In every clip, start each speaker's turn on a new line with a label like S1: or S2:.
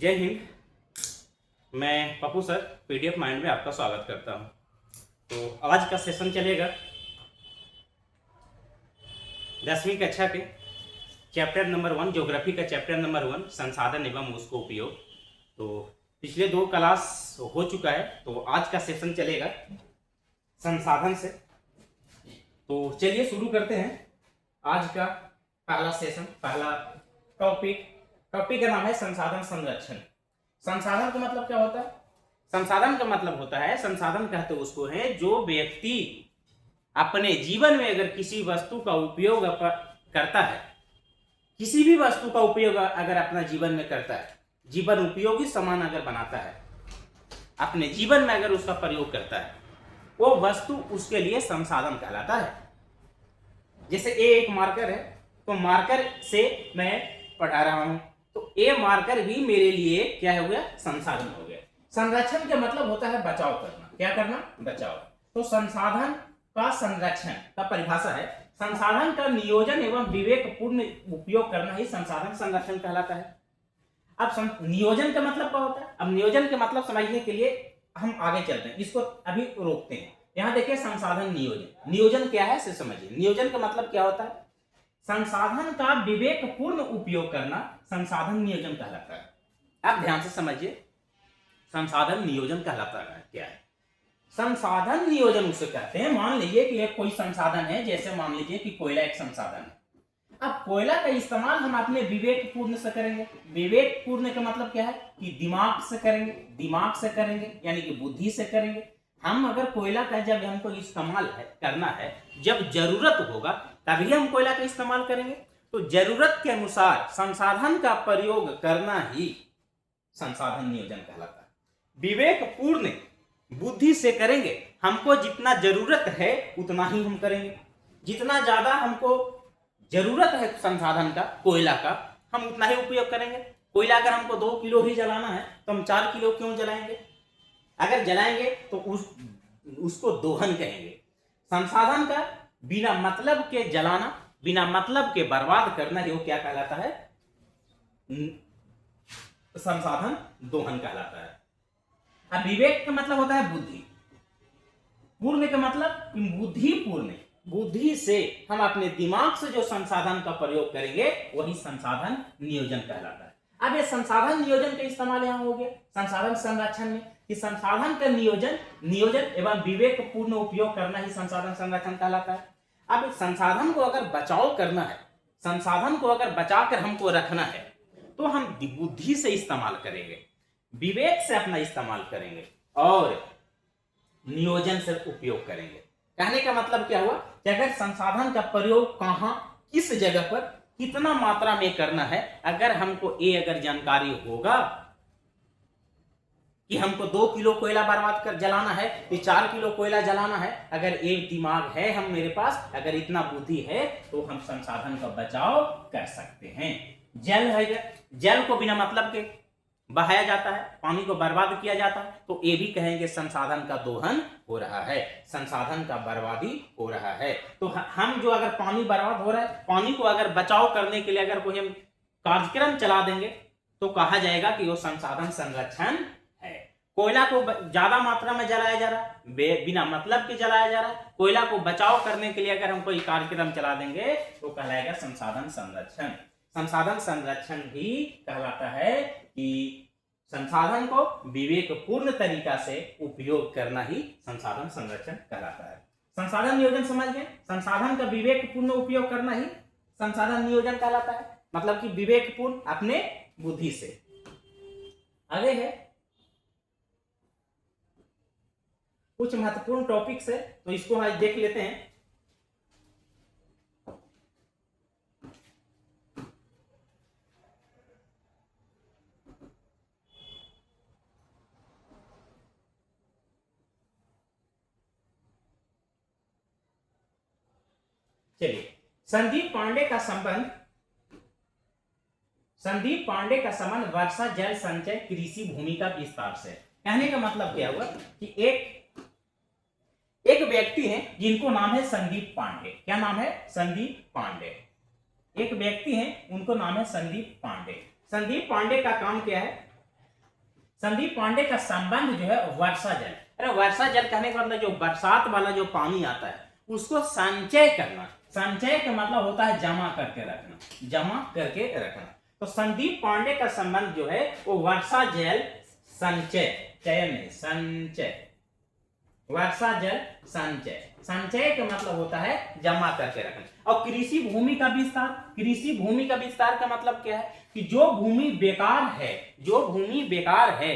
S1: जय हिंद। मैं Pappu sir PDF mind में आपका स्वागत करता हूं। तो आज का सेशन चलेगा 10वीं कक्षा के चैप्टर नंबर 1 ज्योग्राफी का चैप्टर नंबर 1 संसाधन एवं उसको उपयोग। तो पिछले 2 क्लास हो चुका है, तो आज का सेशन चलेगा संसाधन से। तो चलिए शुरू करते हैं आज का पहला सेशन। पहला टॉपिक का नाम है संसाधन संरक्षण। संसाधन का मतलब क्या होता है? संसाधन का मतलब होता है, संसाधन कहते उसको है जो व्यक्ति अपने जीवन में अगर किसी वस्तु का उपयोग करता है, किसी भी वस्तु का उपयोग अगर अपना जीवन में करता है, जीवन उपयोगी सामान अगर बनाता है, अपने जीवन में अगर उसका प्रयोग करता है, वो वस्तु उसके लिए संसाधन कहलाता है। जैसे ए एक मार्कर है, तो मार्कर से मैं पढ़ा रहा हूं, तो ए मार्कर भी मेरे लिए क्या हो गया? संसाधन हो गया। संरक्षण का मतलब होता है बचाव करना। क्या करना? बचाव। तो संसाधन का संरक्षण का परिभाषा है, संसाधन का नियोजन एवं विवेकपूर्ण उपयोग करना ही संसाधन संरक्षण कहलाता है। अब नियोजन का मतलब क्या होता है? अब नियोजन का मतलब समझने के लिए हम आगे चलते हैं, इसको अभी रोकते हैं। यहां देखिए संसाधन नियोजन। नियोजन क्या है इसे समझिए। नियोजन का मतलब क्या होता है? संसाधन का विवेकपूर्ण उपयोग करना संसाधन नियोजन कहलाता है। आप ध्यान से समझिए, संसाधन नियोजन कहलाता है क्या है? संसाधन नियोजन उसे कहते हैं, मान लीजिए कि एक कोई संसाधन है, जैसे मान लीजिए कि कोयला एक संसाधन है। अब कोयला का इस्तेमाल हम अपने विवेकपूर्ण से करेंगे। विवेकपूर्ण का मतलब क्या है? कि दिमाग से करेंगे, दिमाग से करेंगे यानी कि बुद्धि से करेंगे। हम अगर कोयला का जब हमको इस्तेमाल करना है, जब जरूरत होगा तभी हम कोयला का इस्तेमाल करेंगे। तो जरूरत के अनुसार संसाधन का प्रयोग करना ही संसाधन नियोजन कहलाता है। विवेकपूर्ण बुद्धि से करेंगे, हमको जितना जरूरत है उतना ही हम करेंगे। जितना ज्यादा हमको जरूरत है संसाधन का, कोयला का, हम उतना ही उपयोग करेंगे। कोयला अगर हमको 2 किलो ही जलाना है तो हम 4 किलो क्यों जलाएंगे? अगर जलाएंगे तो उसको दोहन कहेंगे। संसाधन का बिना मतलब के जलाना, बिना मतलब के बर्बाद करना, ये क्या कहलाता है? संसाधन दोहन कहलाता है। अब विवेक का मतलब होता है बुद्धि। पूर्ण का मतलब बुद्धि पूर्ण, बुद्धि से हम अपने दिमाग से जो संसाधन का प्रयोग करेंगे वही संसाधन नियोजन कहलाता है। अब ये संसाधन नियोजन का इस्तेमाल यहां हो गया संसाधन संरक्षण में, कि संसाधन का नियोजन एवं विवेकपूर्ण उपयोग करना ही संसाधन संरक्षण कहलाता है। अब संसाधन को अगर बचाव करना है, संसाधन को अगर बचाकर हमको रखना है, तो हम बुद्धि से इस्तेमाल करेंगे, विवेक से अपना इस्तेमाल करेंगे और नियोजन से उपयोग करेंगे। कहने का मतलब क्या हुआ कि अगर संसाधन का प्रयोग कहां, किस जगह पर, कितना मात्रा में करना है, अगर हमको अगर जानकारी होगा कि हमको 2 किलो कोयला बर्बाद कर जलाना है, कि 4 किलो कोयला जलाना है, अगर एक दिमाग है हम मेरे पास, अगर इतना बुद्धि है, तो हम संसाधन का बचाव कर सकते हैं। जल है, जल को बिना मतलब के बहाया जाता है, पानी को बर्बाद किया जाता है, तो ये भी कहेंगे संसाधन का दोहन हो रहा है, संसाधन का बर्बादी हो रहा है। तो हम जो अगर पानी बर्बाद हो रहा है, पानी को अगर बचाव करने के लिए अगर कोई हम कार्यक्रम चला देंगे तो कहा जाएगा कि वो संसाधन संरक्षण है। कोयला को ज्यादा मात्रा में जलाया जा रहा है, बिना मतलब के जलाया जा रहा है, कोयला को बचाव करने के लिए अगर हम कोई कार्यक्रम चला देंगे तो कहलाएगा संसाधन संरक्षण। संसाधन संरक्षण भी कहलाता है कि संसाधन को विवेकपूर्ण तरीका से उपयोग करना ही संसाधन संरक्षण कहलाता है। संसाधन नियोजन समझ गए? संसाधन का विवेकपूर्ण उपयोग करना ही संसाधन नियोजन कहलाता है, मतलब कि विवेकपूर्ण अपने बुद्धि से। आगे है कुछ महत्वपूर्ण टॉपिक्स है, तो इसको हम देख लेते हैं। चलिए, संदीप पांडे का संबंध वर्षा जल संचय कृषि भूमि का विस्तार से। कहने का मतलब क्या हुआ कि एक व्यक्ति है जिनको नाम है संदीप पांडे। क्या नाम है? संदीप पांडे। एक व्यक्ति हैं, उनको नाम है संदीप पांडे। संदीप पांडे का काम क्या है संदीप पांडे का संबंध जो है वर्षा जल, अरे वर्षा जल कहने का मतलब जो बरसात वाला जो पानी आता है उसको संचय करना। संचय का मतलब होता है जमा करके रखना, जमा करके रखना। तो संदीप पांडे का संबंध जो है वो वर्षा जल संचय, चयन नहीं, संचय, वर्षा जल संचय। संचय का मतलब होता है जमा करके रखना। और कृषि भूमि का विस्तार, कृषि भूमि का विस्तार का मतलब क्या है कि जो भूमि बेकार है, जो भूमि बेकार है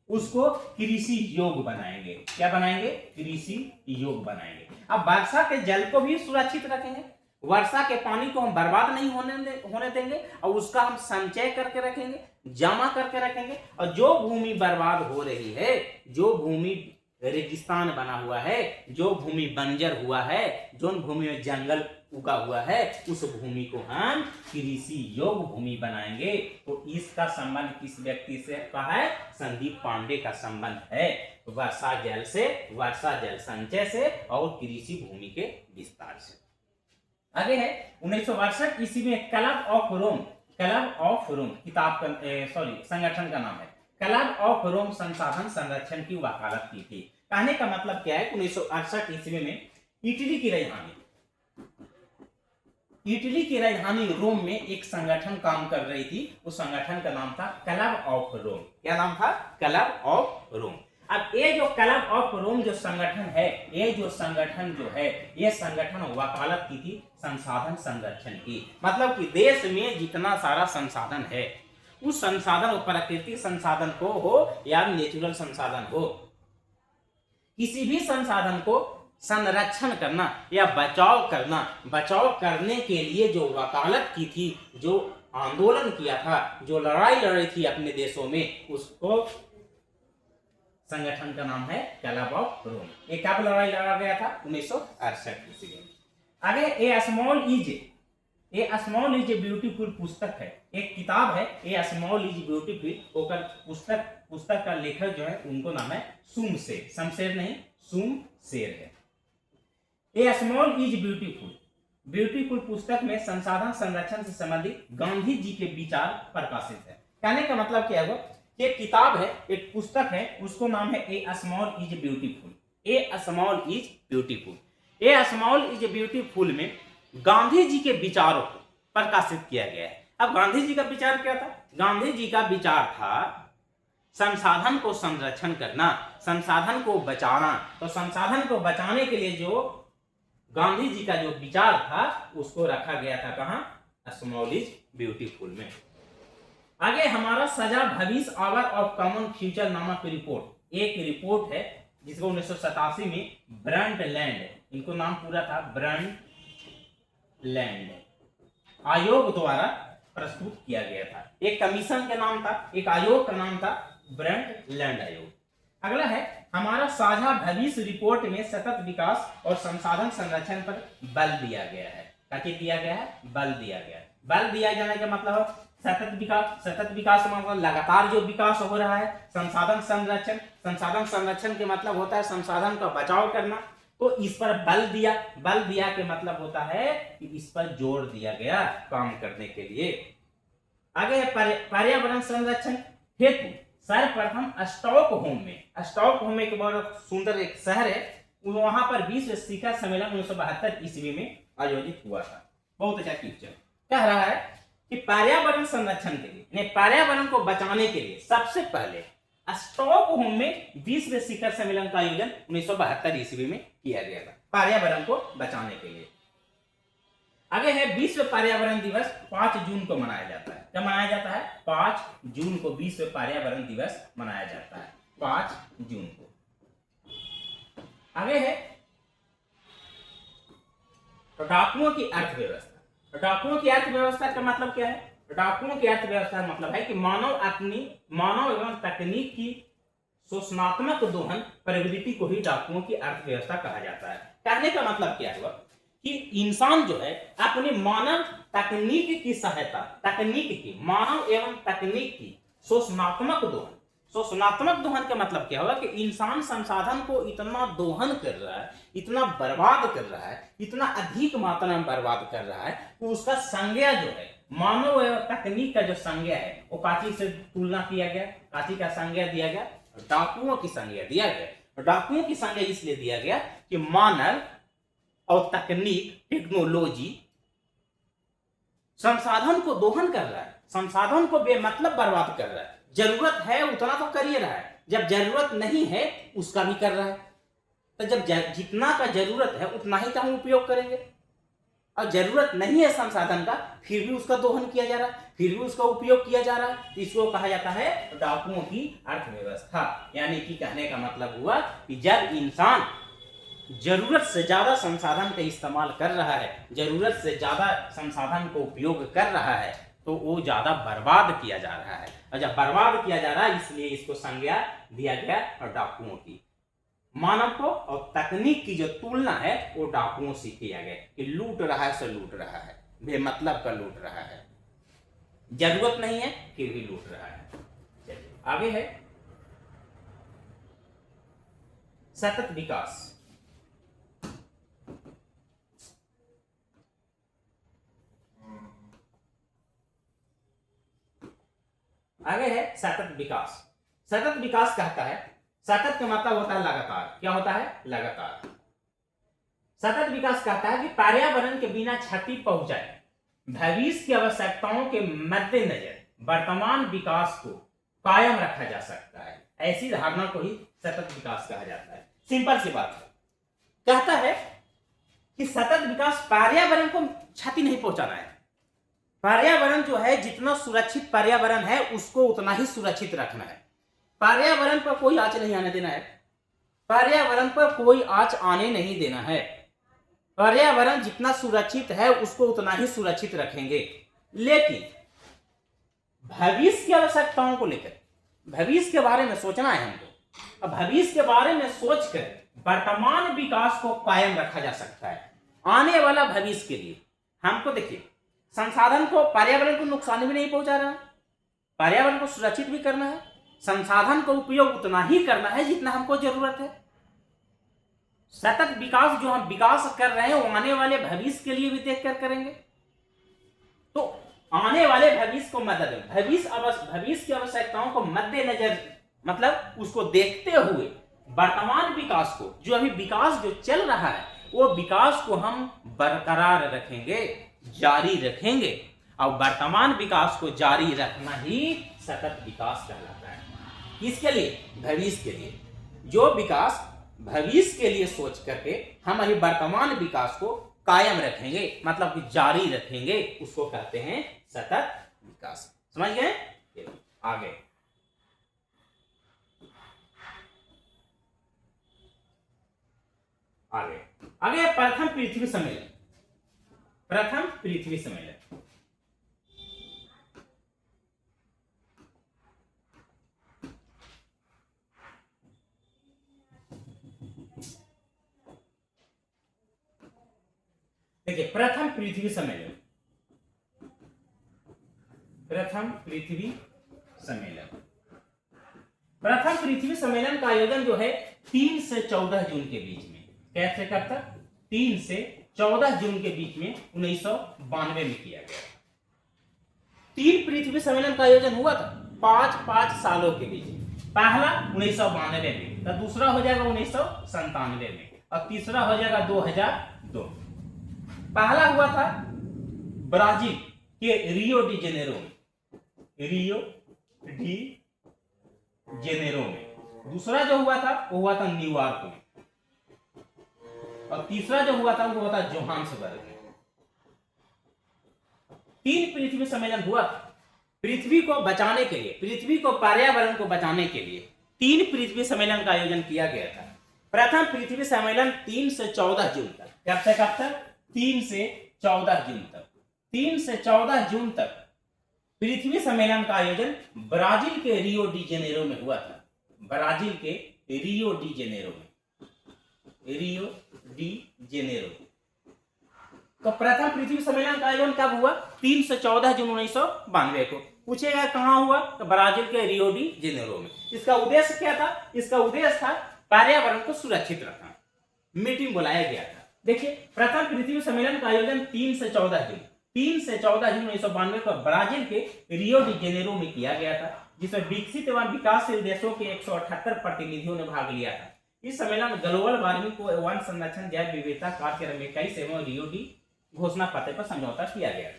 S1: उसको कृषि योग बनाएंगे। क्या बनाएंगे? कृषि योग बनाएंगे। अब वर्षा के जल को भी सुरक्षित रखेंगे, वर्षा के पानी को हम बर्बाद नहीं होने देंगे और उसका हम संचय करके रखेंगे, जमा करके रखेंगे। और जो भूमि बर्बाद हो रही है, जो भूमि रेगिस्तान बना हुआ है, जो भूमि बंजर हुआ है, जो भूमि में जंगल उगा हुआ है, उस भूमि को हम कृषि योग्य भूमि बनाएंगे। तो इसका संबंध किस व्यक्ति से कहा है? संदीप पांडे का संबंध है वर्षा जल से, वर्षा जल संचय से और कृषि भूमि के विस्तार से। आगे है 1962 ईस्वी में club of Rome, club of Rome किताब का संगठन का नाम है, क्लब ऑफ रोम संसाधन संरक्षण की वकालत की थी। कहने का मतलब क्या है? 1968 ईस्वी में इटली की राजधानी, इटली की राजधानी रोम में एक संगठन काम कर रही थी। उस संगठन का नाम था क्लब ऑफ रोम। क्या नाम था? Club of Rome. अब ये जो क्लब ऑफ रोम जो संगठन है, ये जो संगठन जो है, ये संगठन वकालत की थी संसाधन संरक्षण की। मतलब कि देश में जितना सारा संसाधन है, उस संसाधन, प्राकृतिक संसाधन को हो या नेचुरल संसाधन हो, किसी भी संसाधन को संरक्षण करना या बचाव करना, बचाव करने के लिए जो वकालत की थी, जो आंदोलन किया था, जो लड़ाई लड़ी थी अपने देशों में, उसको संगठन का नाम है क्लब ऑफ रोम। ये कब लड़ाई लड़ा गया था? 1968 ईस्वी में। आगे ए स्मॉल इज ए ब्यूटीफुल पुस्तक है, एक किताब है ए स्मॉल इज ब्यूटीफुल। ओकर पुस्तक का लेखक जो है उनको नाम है सुमशेर, शमशेर नहीं, सुमशेर है। ए स्मॉल इज ब्यूटीफुल पुस्तक में संसाधन संरक्षण से संबंधित गांधी जी के विचार प्रकाशित है। कहने का मतलब क्या है? एक किताब है, एक पुस्तक है, उसको नाम है a small is beautiful. A small is beautiful, a small is beautiful में गांधी जी के विचारों को प्रकाशित किया गया है। अब गांधी जी का विचार क्या था? गांधी जी का विचार था संसाधन को संरक्षण करना, संसाधन को बचाना। तो संसाधन को बचाने के लिए जो गांधी जी का जो विचार था उसको रखा गया था कहां? स्मॉल इज ब्यूटीफुल में। आगे हमारा सजा भविष्य आवर ऑफ कॉमन फ्यूचर नामक रिपोर्ट, एक रिपोर्ट है जिसको 1987 में ब्रंटलैंड, इनको नाम पूरा था ब्रंटलैंड आयोग द्वारा प्रस्तुत किया गया था। एक कमीशन का नाम था, एक आयोग का नाम था ब्रंटलैंड आयोग। अगला है हमारा साझा भविष्य रिपोर्ट में सतत विकास और संसाधन संरक्षण पर बल दिया गया है। क्या दिया गया है? बल दिया गया है। बल दिया जाने का मतलब है सतत विकास। सतत विकास मतलब लगातार जो विकास हो रहा है। संसाधन संरक्षण, संसाधन संरक्षण के मतलब होता है संसाधन का बचाव करना। तो इस पर बल दिया, बल दिया के मतलब होता है कि इस पर जोर दिया गया काम करने के लिए। आगे है पर्यावरण संरक्षण हेतु सर्वप्रथम स्टॉकहोम में, स्टॉकहोम एक बहुत सुंदर एक शहर है, वहां पर विश्व शिखर सम्मेलन 1972 ईस्वी में आयोजित हुआ था। बहुत अच्छा पिक्चर कह रहा है कि पर्यावरण संरक्षण के लिए, पर्यावरण को बचाने के लिए सबसे पहले स्टॉकहोम में विश्व शिखर सम्मेलन का आयोजन 1972 ईस्वी में किया गया था, पर्यावरण को बचाने के लिए। आगे है विश्व पर्यावरण दिवस 5 जून को मनाया जाता है। क्या मनाया जाता है? 5 जून को विश्व पर्यावरण दिवस मनाया जाता है, 5 जून को। आगे है डाकुओं की अर्थव्यवस्था। डाकुओं की अर्थव्यवस्था का मतलब क्या है? डाकुओं की अर्थव्यवस्था का मतलब है कि मानव एवं तकनीक की शोषणात्मक दोहन प्रवृत्ति को ही डाकुओं की अर्थव्यवस्था कहा जाता है। कहने का मतलब क्या हुआ कि इंसान जो है अपने मानव तकनीक की सहायता, तकनीक की, मानव एवं तकनीक की शोषणात्मक दोहन, शोषणात्मक दोहन का मतलब क्या होगा कि इंसान संसाधन को इतना दोहन कर रहा है, इतना बर्बाद कर रहा है, इतना अधिक मात्रा में बर्बाद कर रहा है कि उसका संज्ञा जो है मानव एवं तकनीक का जो संज्ञा है वो काची से तुलना किया गया, काची का संज्ञा दिया गया, डाकुओं की संज्ञा दिया गया। डाकुओं की संज्ञा इसलिए दिया गया कि मानव और तकनीक, टेक्नोलॉजी संसाधन को दोहन कर रहा है, संसाधन को बेमतलब बर्बाद कर रहा है। जरूरत है उतना तो कर ही रहा है, जब जरूरत नहीं है उसका भी कर रहा है। तो जब जितना का जरूरत है उतना ही तो हम उपयोग करेंगे, और जरूरत नहीं है संसाधन का फिर भी उसका दोहन किया जा रहा है, फिर भी उसका उपयोग किया जा रहा है। इसको कहा जाता है डाकुओं की अर्थव्यवस्था। यानी कि कहने का मतलब हुआ कि जब इंसान जरूरत से ज्यादा संसाधन का इस्तेमाल कर रहा है, जरूरत से ज्यादा संसाधन को उपयोग कर रहा है, तो वो ज्यादा बर्बाद किया जा रहा है। और जब बर्बाद किया जा रहा है इसलिए इसको संज्ञा दिया गया और डाकुओं की। मानव को और तकनीक की जो तुलना है वो डाकुओं से किया गया कि लूट रहा है सो लूट रहा है, बेमतलब का लूट रहा है, जरूरत नहीं है फिर भी लूट रहा है। चलिए आगे है सतत विकास। आगे है सतत विकास। सतत विकास कहता है, सतत का मतलब होता है लगातार। क्या होता है? लगातार। सतत विकास कहता है कि पर्यावरण के बिना क्षति पहुंचाए, भविष्य की आवश्यकताओं के मद्देनजर वर्तमान विकास को कायम रखा जा सकता है। ऐसी धारणा को ही सतत विकास कहा जाता है। सिंपल सी बात है, कहता है कि सतत विकास पर्यावरण को क्षति नहीं पहुंचाना है। पर्यावरण जो है, जितना सुरक्षित पर्यावरण है उसको उतना ही सुरक्षित रखना है। पर्यावरण पर कोई आंच नहीं आने देना है, पर्यावरण पर कोई आंच आने नहीं देना है। पर्यावरण जितना सुरक्षित है उसको उतना ही सुरक्षित रखेंगे। लेकिन भविष्य की आवश्यकताओं को लेकर, भविष्य के बारे में सोचना है हमको। अब भविष्य के बारे में सोचकर वर्तमान विकास को कायम रखा जा सकता है। आने वाला भविष्य के लिए हमको देखिए, संसाधन को, पर्यावरण को नुकसान भी नहीं पहुंचा रहा है, पर्यावरण को सुरक्षित भी करना है, संसाधन का उपयोग उतना ही करना है जितना हमको जरूरत है। सतत विकास जो हम विकास कर रहे हैं वो आने वाले भविष्य के लिए भी देखकर करेंगे। तो आने वाले भविष्य को भविष्य की आवश्यकताओं को मद्देनजर, मतलब उसको देखते हुए वर्तमान विकास को, जो अभी विकास जो चल रहा है वो विकास को हम बरकरार रखेंगे, जारी रखेंगे। और वर्तमान विकास को जारी रखना ही सतत विकास कहलाता है। किसके लिए? भविष्य के लिए। जो विकास भविष्य के लिए सोच करके हम अभी वर्तमान विकास को कायम रखेंगे, मतलब कि जारी रखेंगे, उसको कहते हैं सतत विकास। समझ गए? आगे आगे आगे प्रथम पृथ्वी सम्मेलन। प्रथम पृथ्वी सम्मेलन देखिए, प्रथम पृथ्वी सम्मेलन, प्रथम पृथ्वी सम्मेलन, प्रथम पृथ्वी सम्मेलन का आयोजन जो है 3 से 14 जून के बीच में, कैसे करता? 3 से 14 जून के बीच में 1992 में किया गया। 3 पृथ्वी सम्मेलन का आयोजन हुआ था 5 सालों के बीच में। पहला 1992 में, तो दूसरा हो जाएगा 1997 में, और तीसरा हो जाएगा 2002। पहला हुआ था ब्राजील के रियो डी जेनेरो में, रियो डी जेनेरो में। दूसरा जो हुआ था वो हुआ था न्यूयॉर्क में, और तीसरा जो हुआ था वो हुआ था जोहान्सबर्ग में। 3 पृथ्वी सम्मेलन हुआ। पृथ्वी को बचाने के लिए, पृथ्वी को, पर्यावरण को बचाने के लिए 3 पृथ्वी सम्मेलन का आयोजन किया गया था। प्रथम पृथ्वी सम्मेलन 3 से 14 जून तक, कब से कब तक? 3 से 14 जून तक। 3 से 14 जून तक पृथ्वी सम्मेलन का आयोजन ब्राजील के रियो डी जेनेरो में हुआ था। ब्राजील के रियो डी जेनेरो में, रियो डी जेनेरो। तो प्रथम पृथ्वी सम्मेलन का आयोजन कब हुआ? 3 से 14 जून 1992 को। पूछेगा कहां हुआ? तो ब्राजील के रियो डी जेनेरो में। इसका उद्देश्य क्या था? इसका उद्देश्य था पर्यावरण को सुरक्षित रखना। मीटिंग बुलाया गया था। देखिए, प्रथम पृथ्वी सम्मेलन का आयोजन 3 से 14 जून, 3 से 14 जून 1992 को ब्राजील के रियो डी जेनेरो में किया गया था, जिसमें विकसित एवं विकासशील देशों के 178 प्रतिनिधियों ने भाग लिया था। इस सम्मेलन ग्लोबल वार्मिंग को वन संरक्षण, जैव विविधता, कार्यक्रम 21 एवं रियो डी घोषणा पत्र पर समझौता किया गया था।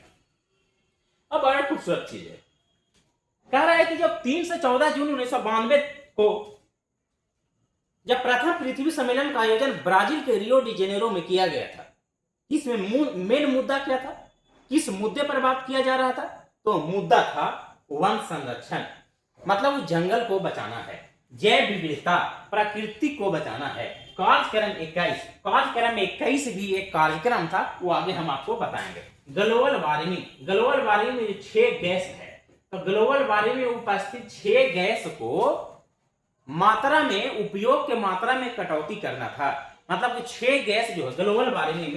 S1: अब बड़ा खूबसूरत चीज है, कह रहा है कि जब 3 से 14 जून 1992 को जब प्रथम पृथ्वी सम्मेलन का आयोजन ब्राजील के रियो डी जेनेरो में किया गया था, इसमें मेन मुद्दा क्या था, किस मुद्दे पर बात किया जा रहा था? तो मुद्दा था वन संरक्षण, मतलब जंगल को बचाना है, जैव विविधता, प्रकृति को बचाना है। कार्यक्रम 21 भी एक कार्यक्रम था, वो आगे हम आपको बताएंगे। ग्लोबल वार्मिंग में 6 गैस है, तो ग्लोबल वार्मिंग में उपस्थित 6 गैस को मात्रा में, उपयोग के मात्रा में कटौती करना था। मतलब कि 6 गैस जो है ग्लोबल वार्मिंग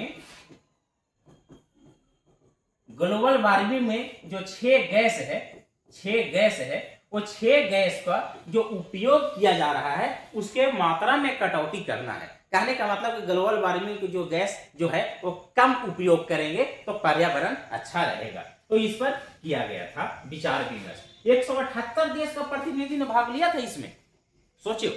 S1: में जो 6 गैस है वो 6 गैस का जो उपयोग किया जा रहा है उसके मात्रा में कटौती करना है। कहने का मतलब कि ग्लोबल वार्मिंग की जो गैस जो है वो कम उपयोग करेंगे तो पर्यावरण अच्छा रहेगा। तो इस पर किया गया था विचार विमर्श। 178 देश का प्रतिनिधि ने भाग लिया था इसमें। सोचियो,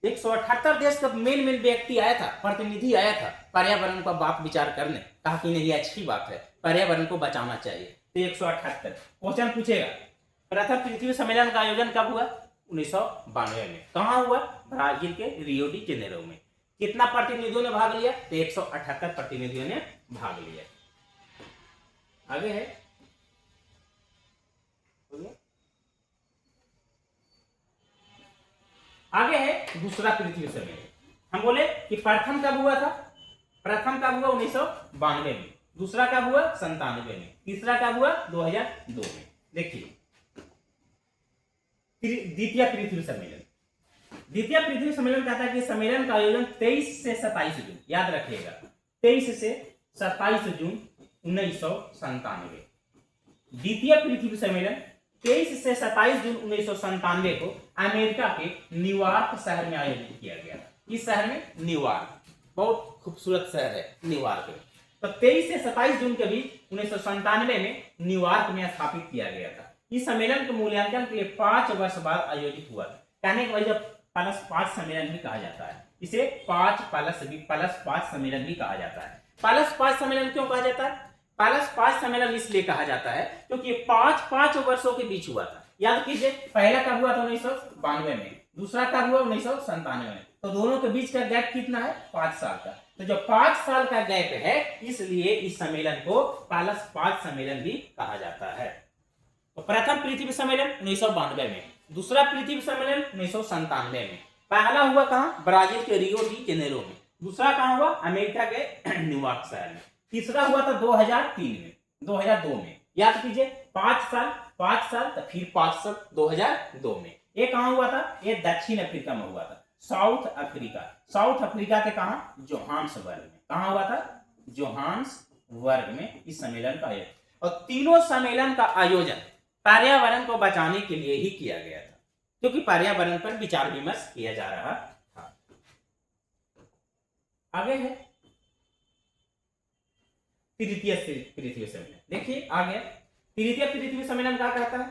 S1: 178 देश का मेन व्यक्ति आया था, प्रतिनिधि आया था पर्यावरण का बात विचार करने, कहा कि नहीं अच्छी बात है, पर्यावरण को बचाना चाहिए। तो 178 क्वेश्चन पूछेगा, प्रथम पृथ्वी सम्मेलन का आयोजन कब हुआ? 1992 में। कहाँ हुआ? ब्राजील के रियो डी जेनेरो में। कितना प्रतिनिधियों ने भाग लिया? तो 178 प्रतिनिधियों ने भाग लिया। आगे है दूसरा पृथ्वी सम्मेलन। हम बोले कि प्रथम कब हुआ था? प्रथम कब हुआ? 1992 में। दूसरा कब हुआ? 97 में। तीसरा कब हुआ? 2002 में। देखिए द्वितीय पृथ्वी सम्मेलन कहता है कि सम्मेलन का आयोजन 23 से 27 जून, याद रखिएगा 23 से 27 जून 1997। द्वितीय पृथ्वी सम्मेलन 23 से 27 जून 1997 को अमेरिका के न्यूयॉर्क शहर में आयोजित किया गया। इस शहर में न्यूयॉर्क, बहुत खूबसूरत शहर है न्यूयॉर्क। तो 23 से 27 जून के बीच 1997 में न्यूयॉर्क में स्थापित किया गया था। इस सम्मेलन के मूल्यांकन के लिए 5 वर्ष बाद आयोजित हुआ था। कहने की वजह +5 सम्मेलन भी कहा जाता है, इसे 5+5 सम्मेलन भी कहा जाता है। +5 सम्मेलन क्यों कहा जाता है? +5 सम्मेलन इसलिए कहा जाता है क्योंकि 5 वर्षों के बीच हुआ था। याद कीजिए, पहला कब हुआ था? 1992 में। दूसरा कब हुआ? 1997 में। तो दोनों के बीच का गैप कितना है? 5 साल का। तो जो 5 साल का गैप है, इसलिए इस सम्मेलन को +5 सम्मेलन भी कहा जाता है। तो प्रथम पृथ्वी सम्मेलन 1992 में, दूसरा पृथ्वी सम्मेलन 1997 में। पहला हुआ कहाँ? ब्राजील के रियो डी जेनेरो में। दूसरा कहाँ हुआ? अमेरिका के न्यूयॉर्क शहर में। तीसरा हुआ था 2002 में। याद कीजिए, 5 साल तो फिर 5 साल 2002 में। ये कहाँ हुआ था? ये दक्षिण अफ्रीका में हुआ था, साउथ अफ्रीका के कहाँ? जोहान्सबर्ग में। कहाँ हुआ था? जोहान्सबर्ग में इस सम्मेलन का आयोजन। और तीनों सम्मेलन का आयोजन पर्यावरण को बचाने के लिए ही किया गया था, क्योंकि पर्यावरण पर विचार विमर्श किया जा रहा था। आगे है तृतीय पृथ्वी सम्मेलन। देखिए आगे तृतीय पृथ्वी सम्मेलन क्या कहता है?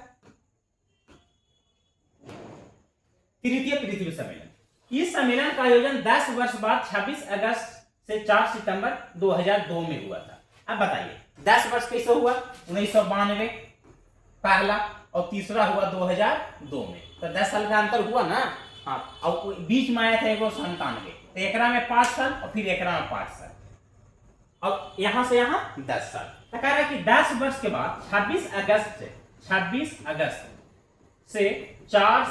S1: तृतीय पृथ्वी सम्मेलन, इस सम्मेलन का आयोजन 10 वर्ष बाद 26 अगस्त से 4 सितंबर 2002 में हुआ था। अब बताइए 10 वर्ष कैसे हुआ? 1992 पहला, और तीसरा हुआ 2002 में। तो 10 साल का अंतर हुआ ना। हाँ, और बीच में आया था 1997, तो एकरा में 5 साल और फिर एकरा में 5 साल, और यहां से यहां 10 साल। तो कह रहा है कि 10 वर्ष के बाद 26 अगस्त से 4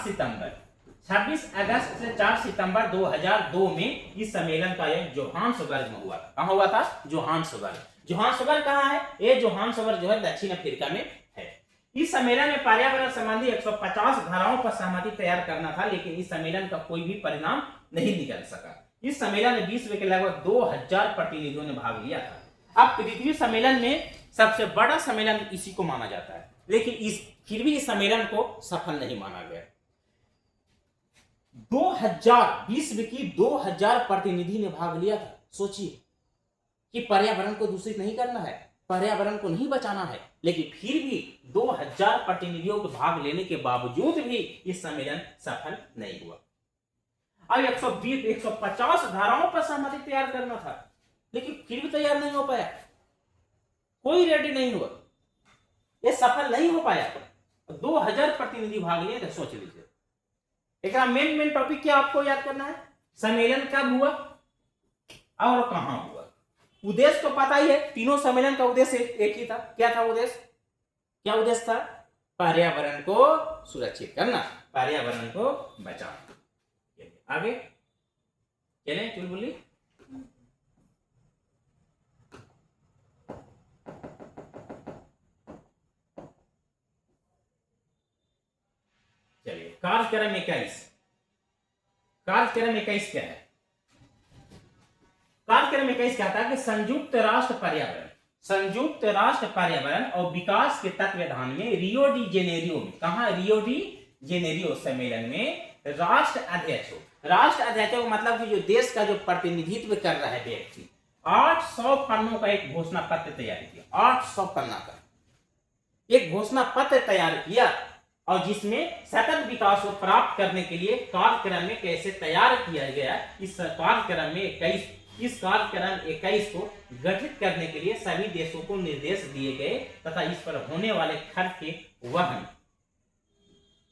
S1: सितंबर 2002 में इस सम्मेलन का आयोजन जोहान्सबर्ग में हुआ था। कहां हुआ था? जोहान्सबर्ग कहां है? ये जोहान्सबर्ग जो है दक्षिण अफ्रीका में है। इस सम्मेलन में पर्यावरण संबंधी 150 धाराओं पर सहमति तैयार करना था, लेकिन इस सम्मेलन का कोई भी परिणाम नहीं निकल सका। इस सम्मेलन में विश्व के लगभग 2000 प्रतिनिधियों ने भाग लिया था। अब पृथ्वी सम्मेलन में सबसे बड़ा सम्मेलन इसी को माना जाता है, लेकिन फिर भी इस सम्मेलन को सफल नहीं माना गया। 2000 विश्व की 2000 प्रतिनिधि ने भाग लिया था। सोचिए कि पर्यावरण को दूषित नहीं करना है, पर्यावरण को नहीं बचाना है, लेकिन फिर भी 2000 प्रतिनिधियों के भाग लेने के बावजूद भी इस सम्मेलन सफल नहीं हुआ। अब 120 150 धाराओं पर सहमति तैयार करना था, लेकिन फिर भी तैयार नहीं हो पाया, कोई रेडी नहीं हुआ, ये सफल नहीं हो पाया। 2000 प्रतिनिधि भाग लिए थे, सोच लीजिए। एक मेन टॉपिक क्या आपको याद करना है, सम्मेलन कब हुआ और कहां हुआ। उद्देश्य तो पता ही है, तीनों सम्मेलन का उद्देश्य एक ही था। क्या था उद्देश्य, क्या उद्देश्य था? पर्यावरण को सुरक्षित करना, पर्यावरण को बचाना। आगे चलें चुलबुली। चलिए कार्यक्रम 21, कार्यक्रम 21 क्या है? कार्यक्रम 21 कहता है कि संयुक्त राष्ट्र पर्यावरण, संयुक्त राष्ट्र पर्यावरण और विकास के तत्वावधान में रियो डी जेनेरियो में, कहा रियो डी जेनेरियो सम्मेलन में राष्ट्र अध्यक्ष हो, राष्ट्र अध्यक्ष का मतलब कि जो देश का जो प्रतिनिधित्व कर रहा है व्यक्ति, 800 पन्नों का एक घोषणा पत्र तैयार किया, 800 पन्ना का एक घोषणा पत्र तैयार किया, और जिसमें सतत विकास को प्राप्त करने के लिए कार्यक्रम में कैसे तैयार किया गया। इस कार्यक्रम में इस कार्यक्रम 21 को गठित करने के लिए सभी देशों को निर्देश दिए गए तथा इस पर होने वाले खर्च के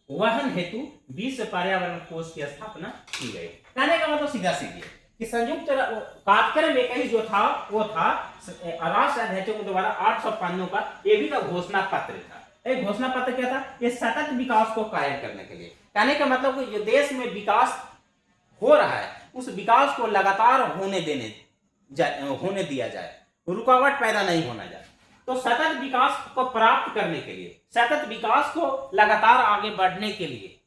S1: वहन हेतु विश्व पर्यावरण कोष की स्थापना की गई। कहने का मतलब सीधा सीधी कि संयुक्त कार्यक्रम 21 जो था वो था राष्ट्र अध्यक्षों के द्वारा 800 पन्नों का ये भी का घोषणा पत्र था। एक घोषणा पत्र क्या था? ये सतत विकास को कायम करने के लिए। कहने का मतलब कि जो देश में विकास हो रहा है उस विकास को लगातार होने दिया जाए, रुकावट पैदा नहीं होना जाए। तो सतत विकास को प्राप्त करने के लिए, सतत विकास को लगातार आगे बढ़ने के लिए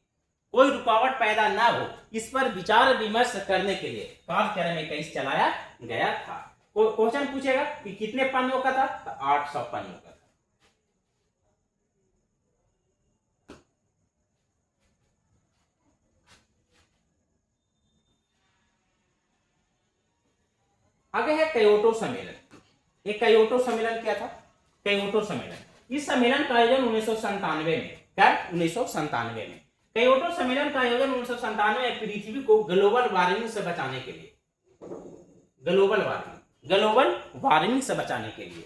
S1: कोई रुकावट पैदा ना हो, इस पर विचार विमर्श करने के लिए कार्यक्रम 21 चलाया गया था। क्वेश्चन पूछेगा कि कितने पन्नों का था? 800 पन्नों का। आगे है क्योटो सम्मेलन। ये क्योटो सम्मेलन क्या था? क्योटो सम्मेलन, इस सम्मेलन का आयोजन 1997 में, कब? 1997 में। क्योटो सम्मेलन का आयोजन 1997 में पृथ्वी को ग्लोबल वार्मिंग से बचाने के लिए, ग्लोबल वार्मिंग से बचाने के लिए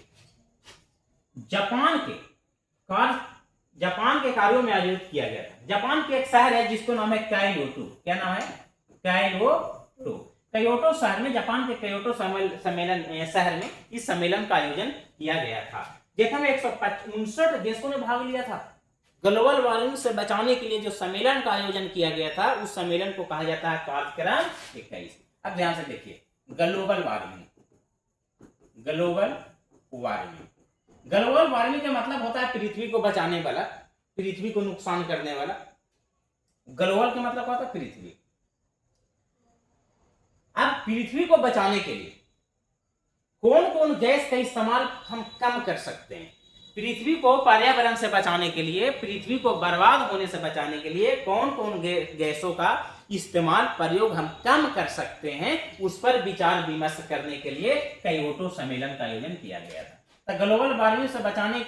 S1: जापान के कार्यों में आयोजित किया गया था। जापान के एक शहर है जिसको नाम है काइयोटो। क्या नाम है? काइयोटो। क्योटो शहर में, जापान के क्योटो सम्मेलन शहर में इस सम्मेलन का आयोजन किया गया था, जिसमें 159 देशों ने भाग लिया था। ग्लोबल वार्मिंग से बचाने के लिए जो सम्मेलन का आयोजन किया गया था उस सम्मेलन को कहा जाता है कार्यक्रम 21। अब ध्यान से देखिए, ग्लोबल वार्मिंग, ग्लोबल वार्मिंग का मतलब होता है पृथ्वी को बचाने वाला, पृथ्वी को नुकसान करने वाला। ग्लोबल का मतलब होता है पृथ्वी। अब पृथ्वी को बचाने के लिए कौन कौन गैस का इस्तेमाल हम कम कर सकते हैं? पृथ्वी को पर्यावरण से बचाने के लिए, पृथ्वी को बर्बाद होने से बचाने के लिए कौन कौन गैसों का इस्तेमाल, प्रयोग हम कम कर सकते हैं, उस पर विचार विमर्श करने के लिए क्योटो सम्मेलन का आयोजन किया गया था। तो ग्लोबल वार्मिंग से बचाने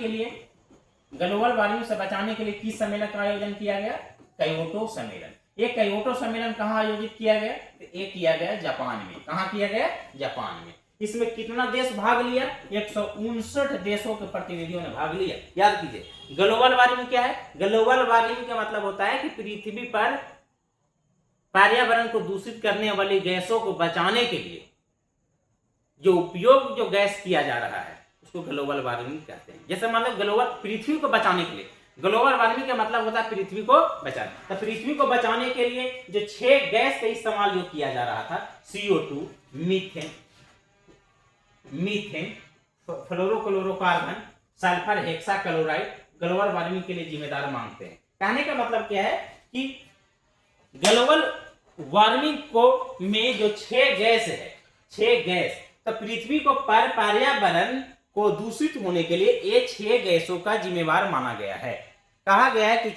S1: के लिए किस सम्मेलन का आयोजन किया गया? क्योटो सम्मेलन। ये क्योटो सम्मेलन कहाँ आयोजित किया गया? ये किया गया जापान में। कहाँ किया गया? जापान में। इसमें कितना देश भाग लिया? 159 देशों के प्रतिनिधियों ने भाग लिया। याद कीजिए, ग्लोबल वार्मिंग क्या है? ग्लोबल वार्मिंग का मतलब होता है कि पृथ्वी पर पर्यावरण को दूषित करने वाली गैसों को बचाने के लिए जो गैस किया जा रहा है उसको ग्लोबल वार्मिंग कहते हैं। जैसे मान लो ग्लोबल, पृथ्वी को बचाने के लिए, ग्लोबल वार्मिंग का मतलब होता है पृथ्वी को बचाना। तो पृथ्वी को बचाने के लिए जो 6 गैस का इस्तेमाल जो किया जा रहा था, CO2, methane, fluorochlorocarbon, sulphur hexachloride, global warming के लिए जिम्मेदार मानते हैं। कहने का मतलब क्या है कि ग्लोबल वार्मिंग को में जो 6 गैस है, 6 गैस, तो पृथ्वी को पर्यावरण को दूषित होने के लिए ये 6 गैसों का जिम्मेवार माना गया है। कहा गया है कि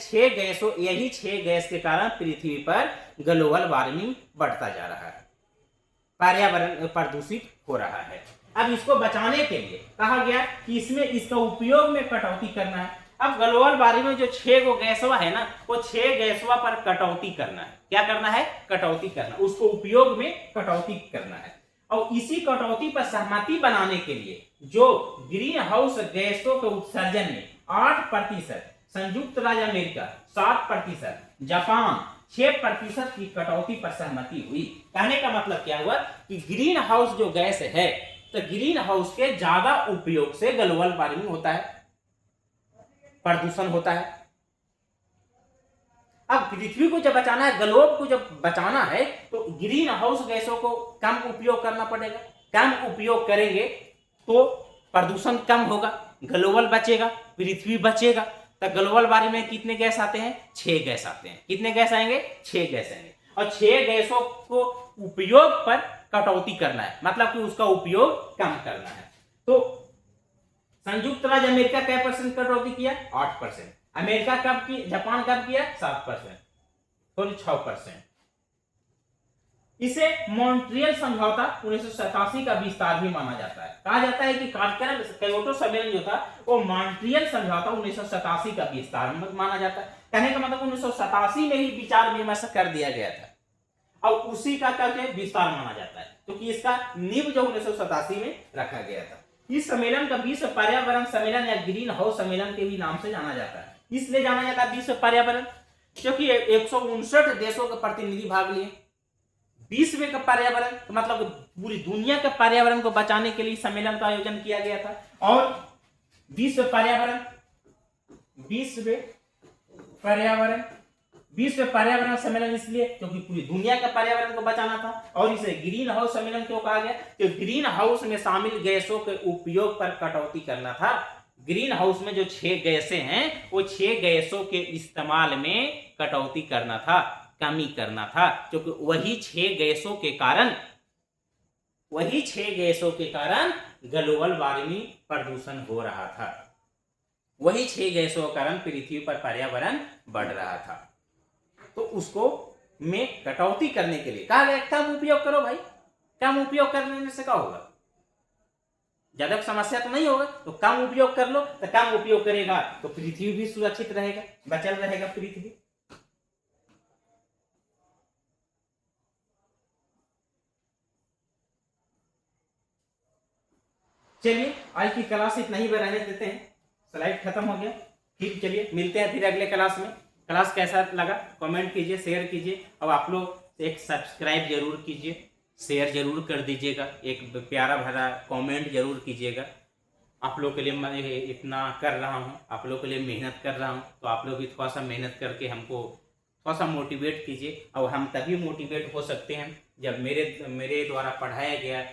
S1: यही 6 गैस के कारण पृथ्वी पर ग्लोबल वार्मिंग बढ़ता जा रहा है, पर्यावरण प्रदूषित हो रहा है। अब इसको बचाने के लिए कहा गया कि इसमें इसका उपयोग में कटौती करना है। अब ग्लोबल वार्मिंग में जो 6 गो गैसवा है ना, वो 6 गैसवा पर कटौती करना है। क्या करना है? कटौती करना, उसको उपयोग में कटौती करना है। और इसी कटौती पर सहमति बनाने के लिए जो ग्रीन हाउस गैसों के उत्सर्जन में 8%, संयुक्त राज्य अमेरिका 7%, जापान 6% की कटौती पर सहमति हुई। कहने का मतलब क्या हुआ कि ग्रीन हाउस जो गैस है, तो ग्रीन हाउस के ज्यादा उपयोग से ग्लोबल वार्मिंग होता है, प्रदूषण होता है। अब पृथ्वी को जब बचाना है, ग्लोब को जब बचाना है, तो ग्रीन हाउस गैसों को कम उपयोग करना पड़ेगा। कम उपयोग करेंगे तो प्रदूषण कम होगा, ग्लोबल बचेगा, पृथ्वी बचेगा। तो ग्लोबल वार्मिंग में कितने गैस आते हैं? 6 गैस आते हैं। कितने गैस आएंगे? 6 गैस आएंगे। और 6 गैसों को उपयोग पर कटौती करना है, मतलब कि उसका उपयोग कम करना है। तो संयुक्त राज्य अमेरिका क्या % कटौती किया? 8%। अमेरिका कब की? जापान कब किया? 7%, सॉरी 6%। इसे मॉन्ट्रियल समझौता 1987 का विस्तार भी माना जाता है। कहा जाता है कि कार्यक्रम क्योटो सम्मेलन जो था वो मॉन्ट्रियल समझौता 1987 का विस्तार माना जाता है। कहने का मतलब 1987 में ही विचार विमर्श कर दिया गया था और उसी का करके विस्तार माना जाता है, क्योंकि इसका नींव जो 1987 में रखा गया था। इस सम्मेलन का विश्व पर्यावरण सम्मेलन या ग्रीन हाउस सम्मेलन के भी नाम से जाना जाता है। इसलिए जाना जाता है विश्व पर्यावरण, क्योंकि 159 देशों के प्रतिनिधि भाग लिए। विश्व का पर्यावरण मतलब पूरी दुनिया के पर्यावरण को बचाने के लिए सम्मेलन का आयोजन किया गया था। और विश्व पर्यावरण सम्मेलन इसलिए क्योंकि पूरी दुनिया के पर्यावरण को बचाना था। और इसे ग्रीन हाउस सम्मेलन क्यों कहा गया? कि ग्रीन हाउस में शामिल गैसों के उपयोग पर कटौती करना था। ग्रीन हाउस में जो 6 गैसें हैं, वो 6 गैसों के इस्तेमाल में कटौती करना था, कमी करना था, क्योंकि वही 6 गैसों के कारण ग्लोबल वार्मिंग प्रदूषण हो रहा था। वही 6 गैसों के कारण पृथ्वी पर पर्यावरण बढ़ रहा था। तो उसको में कटौती करने के लिए कहा गया कम उपयोग करो भाई। कम उपयोग करने से क्या होगा? ज्यादा समस्या तो नहीं होगा, तो कम उपयोग कर लो। तो कम उपयोग करेगा तो पृथ्वी भी सुरक्षित रहेगा, बचल रहेगा पृथ्वी। चलिए आज की क्लास इतना ही रहने देते हैं, स्लाइड खत्म हो गया। ठीक, चलिए मिलते हैं फिर अगले क्लास में। क्लास कैसा लगा कमेंट कीजिए, शेयर कीजिए। और आप लोग एक सब्सक्राइब जरूर कीजिए, शेयर जरूर कर दीजिएगा, एक प्यारा भरा कमेंट जरूर कीजिएगा। आप लोग के लिए मैं इतना कर रहा हूँ, आप लोग के लिए मेहनत कर रहा हूँ, तो आप लोग भी थोड़ा सा मेहनत करके हमको थोड़ा सा मोटिवेट कीजिए। और हम तभी मोटिवेट हो सकते हैं जब मेरे द्वारा पढ़ाया गया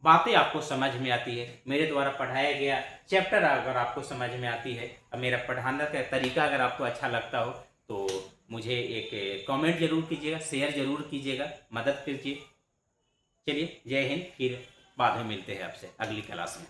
S1: बातें आपको समझ में आती है, मेरे द्वारा पढ़ाया गया चैप्टर अगर आपको समझ में आती है, और मेरा पढ़ाने का तरीका अगर आपको अच्छा लगता हो, तो मुझे एक कमेंट जरूर कीजिएगा, शेयर जरूर कीजिएगा, मदद कीजिए। चलिए जय हिंद, फिर बाद में मिलते हैं आपसे अगली क्लास में।